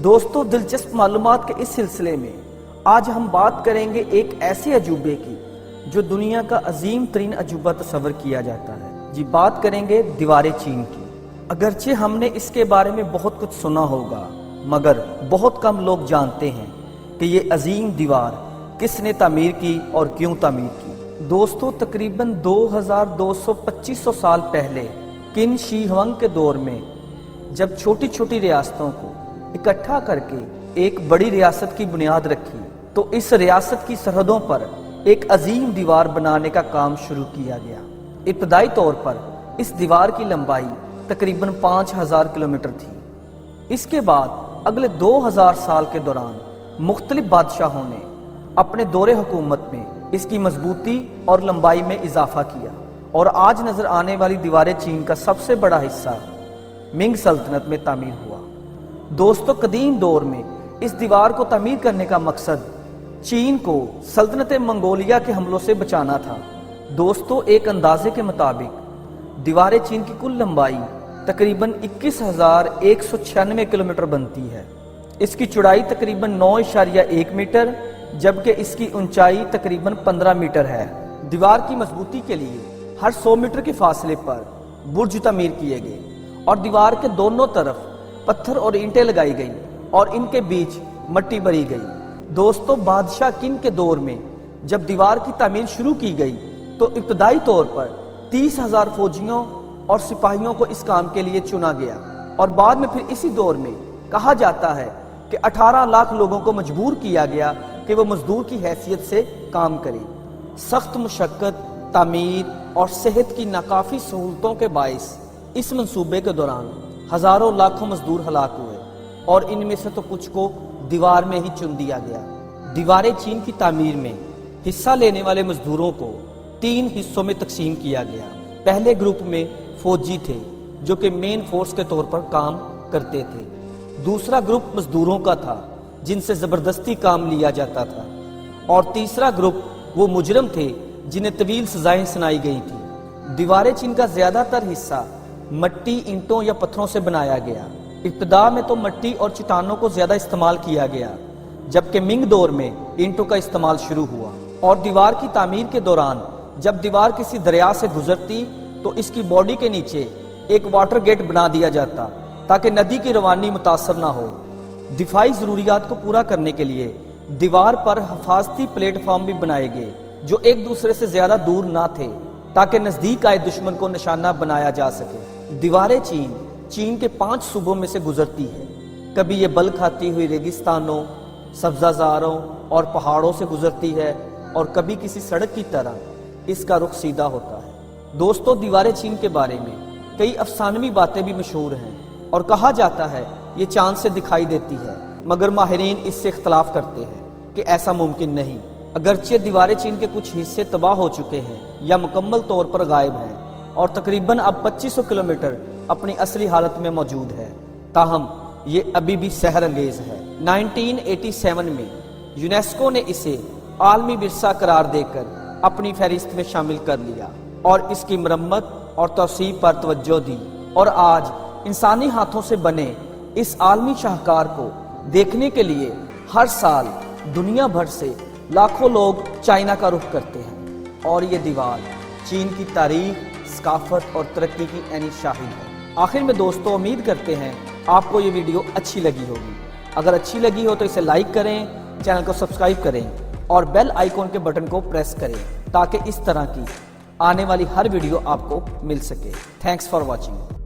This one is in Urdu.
دوستو دلچسپ معلومات کے اس سلسلے میں آج ہم بات کریں گے ایک ایسے عجوبے کی جو دنیا کا عظیم ترین عجوبہ تصور کیا جاتا ہے۔ جی بات کریں گے دیوار چین کی۔ اگرچہ ہم نے اس کے بارے میں بہت کچھ سنا ہوگا مگر بہت کم لوگ جانتے ہیں کہ یہ عظیم دیوار کس نے تعمیر کی اور کیوں تعمیر کی۔ دوستو تقریباً 2200-2500 سال پہلے قن شی ہونگ کے دور میں جب چھوٹی چھوٹی ریاستوں کو اکٹھا کر کے ایک بڑی ریاست کی بنیاد رکھی تو اس ریاست کی سرحدوں پر ایک عظیم دیوار بنانے کا کام شروع کیا گیا۔ ابتدائی طور پر اس دیوار کی لمبائی تقریباً 5000 کلومیٹر تھی۔ اس کے بعد اگلے 2000 سال کے دوران مختلف بادشاہوں نے اپنے دور حکومت میں اس کی مضبوطی اور لمبائی میں اضافہ کیا اور آج نظر آنے والی دیوار چین کا سب سے بڑا حصہ منگ سلطنت میں تعمیر ہوا۔ دوستو قدیم دور میں اس دیوار کو تعمیر کرنے کا مقصد چین کو سلطنت منگولیا کے حملوں سے بچانا تھا۔ دوستو ایک اندازے کے مطابق دیوار چین کی کل لمبائی تقریباً 21,196 کلومیٹر بنتی ہے۔ اس کی چوڑائی تقریباً 9.1 میٹر جبکہ اس کی اونچائی تقریباً 15 میٹر ہے۔ دیوار کی مضبوطی کے لیے ہر 100 میٹر کے فاصلے پر برج تعمیر کیے گئے اور دیوار کے دونوں طرف پتھر اور اینٹیں لگائی گئی اور ان کے بیچ مٹی بھری گئی۔ دوستو بادشاہ قن کے دور میں جب دیوار کی تعمیر شروع کی گئی تو ابتدائی طور پر 30,000 فوجیوں اور سپاہیوں کو اس کام کے لیے چنا گیا اور بعد میں پھر اسی دور میں کہا جاتا ہے کہ 18 لاکھ لوگوں کو مجبور کیا گیا کہ وہ مزدور کی حیثیت سے کام کریں۔ سخت مشقت، تعمیر اور صحت کی ناکافی سہولتوں کے باعث اس منصوبے کے دوران ہزاروں لاکھوں مزدور ہلاک ہوئے اور ان میں سے تو کچھ کو دیوار میں ہی چن دیا گیا۔ دیوار چین کی تعمیر میں حصہ لینے والے مزدوروں کو 3 حصوں میں تقسیم کیا گیا۔ پہلے گروپ میں فوجی تھے جو کہ مین فورس کے طور پر کام کرتے تھے۔ دوسرا گروپ مزدوروں کا تھا جن سے زبردستی کام لیا جاتا تھا اور تیسرا گروپ وہ مجرم تھے جنہیں طویل سزائیں سنائی گئی تھی۔ دیوار چین کا زیادہ تر حصہ مٹی، اینٹوں یا پتھروں سے بنایا گیا۔ ابتدا میں تو مٹی اور چٹانوں کو زیادہ استعمال کیا گیا جبکہ منگ دور میں اینٹوں کا استعمال شروع ہوا اور دیوار کی تعمیر کے دوران جب دیوار کسی دریا سے گزرتی تو اس کی باڈی کے نیچے ایک واٹر گیٹ بنا دیا جاتا تاکہ ندی کی روانی متاثر نہ ہو۔ دفاعی ضروریات کو پورا کرنے کے لیے دیوار پر حفاظتی پلیٹ فارم بھی بنائے گئے جو ایک دوسرے سے زیادہ دور نہ تھے تاکہ نزدیک آئے دشمن کو نشانہ بنایا جا سکے۔ دیوار چین کے 5 صوبوں میں سے گزرتی ہے۔ کبھی یہ بل کھاتی ہوئی ریگستانوں، سبزہ زاروں اور پہاڑوں سے گزرتی ہے اور کبھی کسی سڑک کی طرح اس کا رخ سیدھا ہوتا ہے۔ دوستو دیوار چین کے بارے میں کئی افسانوی باتیں بھی مشہور ہیں اور کہا جاتا ہے یہ چاند سے دکھائی دیتی ہے مگر ماہرین اس سے اختلاف کرتے ہیں کہ ایسا ممکن نہیں۔ اگرچہ دیوار چین کے کچھ حصے تباہ ہو چکے ہیں یا مکمل طور پر غائب ہیں اور تقریباً اب 2500 کلومیٹر اپنی اصلی حالت میں موجود ہے، تاہم یہ ابھی بھی سحر انگیز ہے۔ 1987 میں یونیسکو نے اسے عالمی ورثہ قرار دے کر اپنی فہرست میں شامل کر لیا اور اس کی مرمت اور توسیع پر توجہ دی اور آج انسانی ہاتھوں سے بنے اس عالمی شاہکار کو دیکھنے کے لیے ہر سال دنیا بھر سے لاکھوں لوگ چائنا کا رخ کرتے ہیں اور یہ دیوار چین کی تاریخ، ثقافت اور ترقی کی عینی شاہد ہے۔ آخر میں دوستو امید کرتے ہیں آپ کو یہ ویڈیو اچھی لگی ہوگی۔ اگر اچھی لگی ہو تو اسے لائک کریں، چینل کو سبسکرائب کریں اور بیل آئیکن کے بٹن کو پریس کریں تاکہ اس طرح کی آنے والی ہر ویڈیو آپ کو مل سکے۔ Thanks for watching.